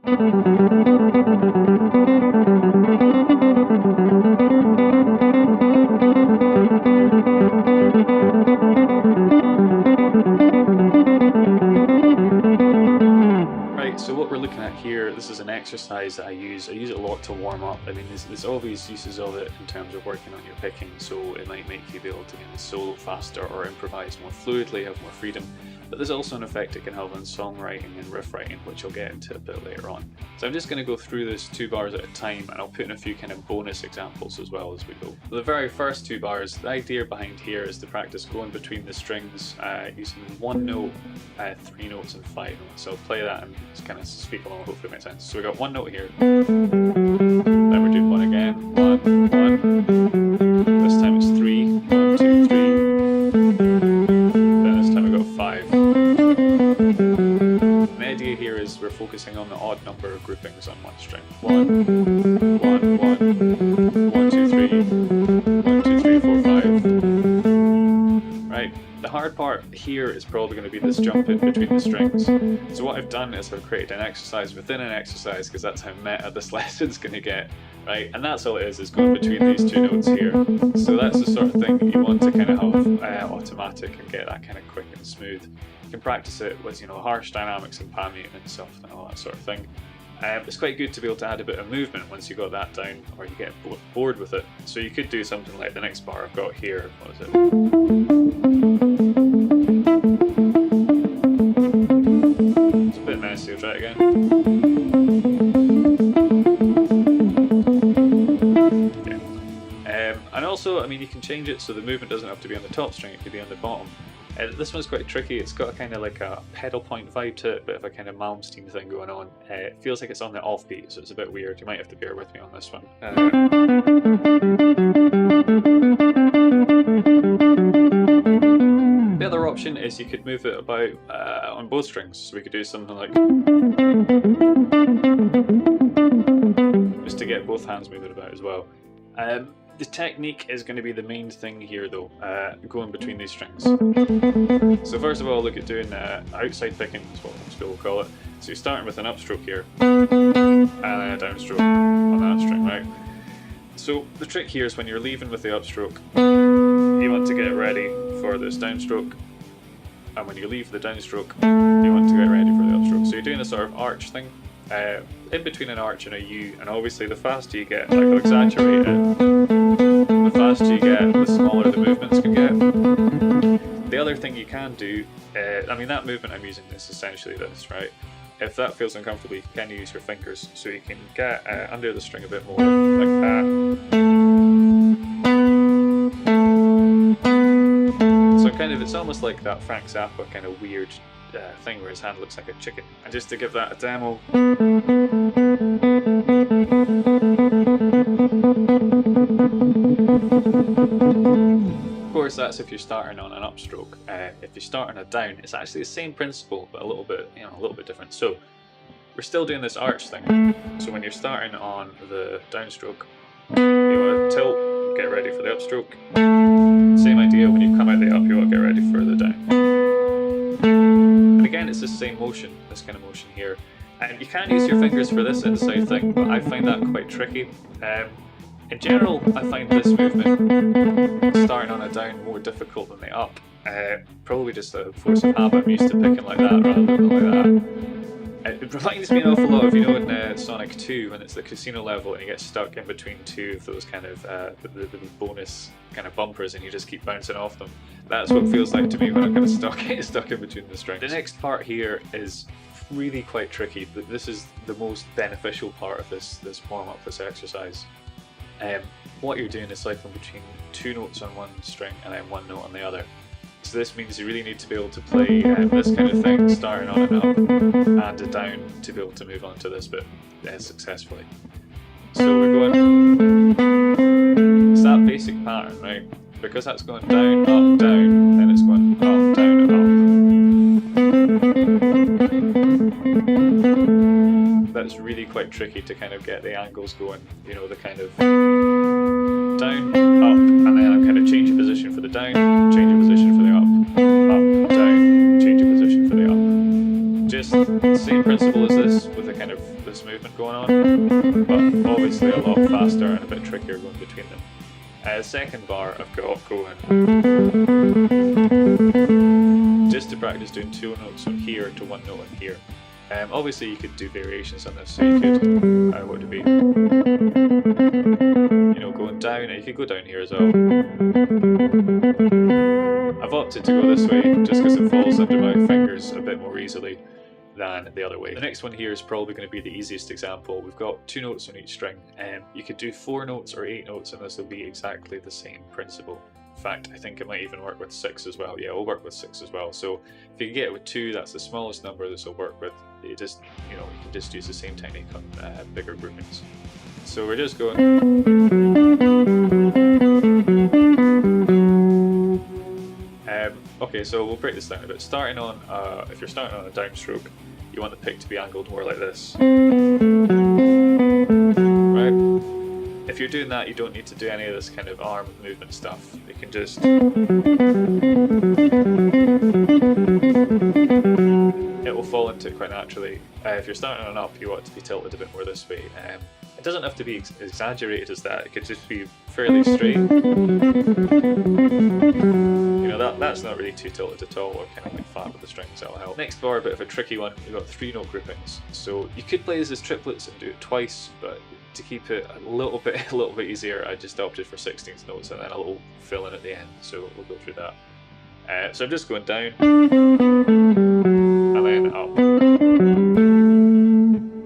So what we're looking at here, this is an exercise that I use it a lot to warm up. I mean, there's obvious uses of it in terms of working on your picking, so it might make you be able to kind of solo faster or improvise more fluidly, have more freedom. But there's also an effect it can have on songwriting and riff writing, which I'll get into a bit later on. So I'm just going to go through this 2 bars at a time, and I'll put in a few kind of bonus examples as well as we go. The very first 2 bars, the idea behind here is to practice going between the strings using 1 note, 3 notes and 5 notes. So I'll play that and just kind of speak along, hopefully it makes sense. So we got 1 note here, then we're doing 1 again, 1, 1, this time it's 3, 1, 2, 3, then this time we got 5. The idea here is we're focusing on the odd number of groupings on one string. 1, 1, 1, 1, 2, 3, 1, 2, 3, 4, 5. Right. The hard part here is probably going to be this jump in between the strings. So what I've done is I've created an exercise within an exercise, because that's how meta this lesson's going to get, right? And that's all it is going between these 2 notes here. So that's the sort of thing you want to kind of have automatic and get that kind of quick and smooth. You can practice it with, you know, harsh dynamics and palm muting and stuff and all that sort of thing. It's quite good to be able to add a bit of movement once you got that down, or you get bored with it. So you could do something like the next bar I've got here. What is it? It's a bit messy, I'll try it again. Okay. And also, I mean, you can change it so the movement doesn't have to be on the top string, it could be on the bottom. This one's quite tricky. It's got a kind of like a pedal point vibe to it, bit of a kind of Malmsteen thing going on. It feels like it's on the offbeat, so it's a bit weird. You might have to bear with me on this one. The other option is you could move it about on both strings. So we could do something like, just to get both hands moving about as well. The technique is going to be the main thing here though, going between these strings. So first of all, look at doing outside picking, is what most people call it. So you're starting with an upstroke here, and then a downstroke on that string, right? So the trick here is when you're leaving with the upstroke, you want to get ready for this downstroke, and when you leave the downstroke, you want to get ready for the upstroke. So you're doing a sort of arch thing, in between an arch and a U, and obviously the faster you get, like I'll exaggerate it, the faster you get, the smaller the movements can get. The other thing you can do, I mean that movement I'm using is essentially this, right? If that feels uncomfortable, you can use your fingers, so you can get under the string a bit more, like that. So kind of, it's almost like that Frank Zappa kind of weird thing where his hand looks like a chicken. And just to give that a demo, of course that's if you're starting on an upstroke. If you're starting a down, it's actually the same principle but a little bit, you know, a little bit different. So we're still doing this arch thing. So when you're starting on the downstroke, you want to tilt, get ready for the upstroke. Same idea, when you come out the up, you want to get ready for the down. And again, it's the same motion, this kind of motion here. And you can use your fingers for this inside thing, but I find that quite tricky. In general, I find this movement, starting on a down, more difficult than the up. Probably just a force of habit. I'm used to picking like that rather than like that. It reminds me an awful lot of, you know, in Sonic 2, when it's the casino level and you get stuck in between 2 of those kind of the bonus kind of bumpers, and you just keep bouncing off them. That's what it feels like to me when I'm kind of stuck in between the strings. The next part here is really quite tricky, but this is the most beneficial part of this warm-up, this exercise. What you're doing is cycling between 2 notes on one string and then 1 note on the other. So this means you really need to be able to play this kind of thing, starting on an up and a down, to be able to move on to this bit successfully. So we're going, it's that basic pattern, right? Because that's going down, up, down, then it's going up, down, up. That's really quite tricky to kind of get the angles going, you know, the kind of down, up, and then I'm kind of changing position for the down, changing position for the up, down, changing position for the up. Just the same principle as this, with the kind of the this movement going on, but obviously a lot faster and a bit trickier going between them. Second bar I've got going just to practice doing 2 notes on here to 1 note on here. Obviously you could do variations on this, so you could, what would it be? You know, going down, and you could go down here as well. I've opted to go this way just because it falls under my fingers a bit more easily than the other way. The next one here is probably going to be the easiest example. We've got 2 notes on each string, and you could do 4 notes or 8 notes, and this will be exactly the same principle. In fact, I think it might even work with 6 as well. Yeah, it'll work with 6 as well. So if you can get it with 2, that's the smallest number this will work with. You just, you know, you can just use the same technique on bigger groupings. So we're just going. Okay, so we'll break this down a bit. Starting on, if you're starting on a downstroke, you want the pick to be angled more like this. Right? If you're doing that, you don't need to do any of this kind of arm movement stuff. You can just. It will fall into it quite naturally. If you're starting on an up, you want it to be tilted a bit more this way. It doesn't have to be exaggerated as that, it could just be fairly straight. You know, that's not really too tilted at all, or kind of like flat with the strings, that'll help. Next bar, a bit of a tricky one, we've got 3 note groupings. So you could play this as triplets and do it twice, but to keep it a little bit easier, I just opted for 16th notes and then a little fill in at the end, so we'll go through that. So I'm just going down, and then up.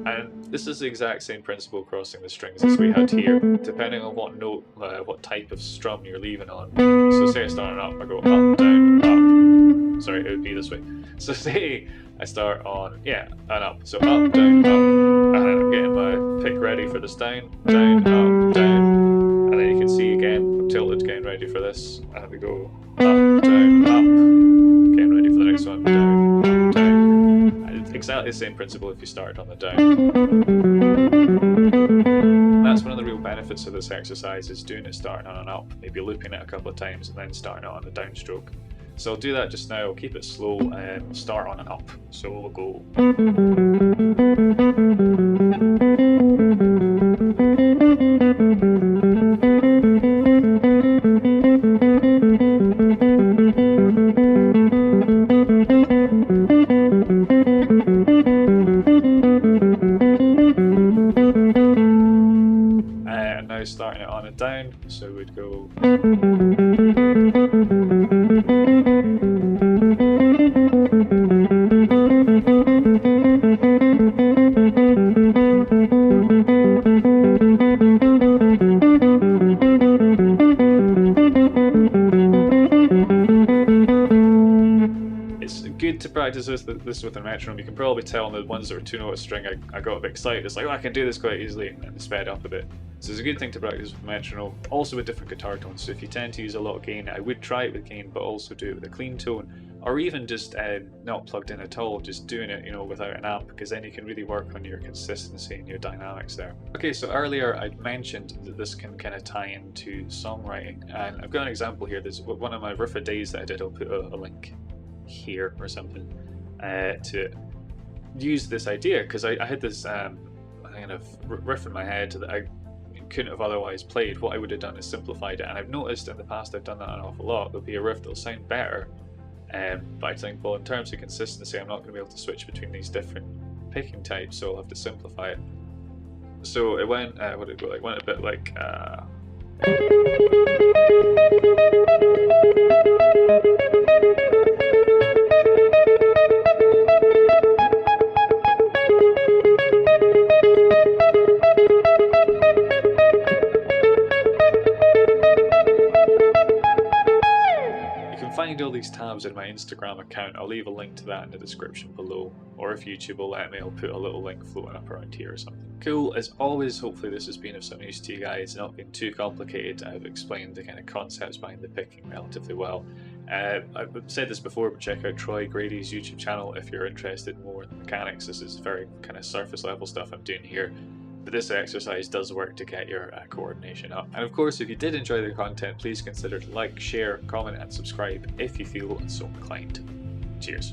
And this is the exact same principle crossing the strings as we had here, depending on what note, what type of strum you're leaving on. So say I start on up, I go up, down, up. Sorry, it would be this way. So say I start on, yeah, and up. So up, down, up, and then I'm getting my pick ready for this down, down, up, down. And then you can see again, I'm tilted, getting ready for this, and we go up, down, up, getting ready for the next one, down, up, down. And it's exactly the same principle if you started on the down. That's one of the real benefits of this exercise, is doing it starting on an up, maybe looping it a couple of times and then starting it on the downstroke. So I'll do that just now, I'll keep it slow and start on an up. So we'll go. And now starting it on a down, so we'd go. It's good to practice this with a metronome. You can probably tell in the ones that were 2 note string, I got a bit excited. It's like, oh, I can do this quite easily, and sped up a bit. So it's a good thing to practice with metronome, also with different guitar tones. So if you tend to use a lot of gain, I would try it with gain, but also do it with a clean tone, or even just not plugged in at all, just doing it, you know, without an amp, because then you can really work on your consistency and your dynamics there. Okay, so earlier I'd mentioned that this can kind of tie into songwriting, and I've got an example here. There's one of my riff days that I did. I'll put a link here or something to use this idea, because I had this kind of riff in my head that I couldn't have otherwise played. What I would have done is simplified it, and I've noticed in the past I've done that an awful lot. There'll be a riff that'll sound better, but I think, well, in terms of consistency, I'm not going to be able to switch between these different picking types, so I'll have to simplify it. So it went, what did it go like? Went a bit like. Find all these tabs in my Instagram account. I'll leave a link to that in the description below, or if YouTube will let me, I'll put a little link floating up around here or something. Cool, as always, hopefully this has been of some use to you guys, not been too complicated. I've explained the kind of concepts behind the picking relatively well. I've said this before, but check out Troy Grady's YouTube channel if you're interested more in the mechanics. This is very kind of surface level stuff I'm doing here. But this exercise does work to get your coordination up. And of course, if you did enjoy the content, please consider to like, share, comment and subscribe if you feel so inclined. Cheers.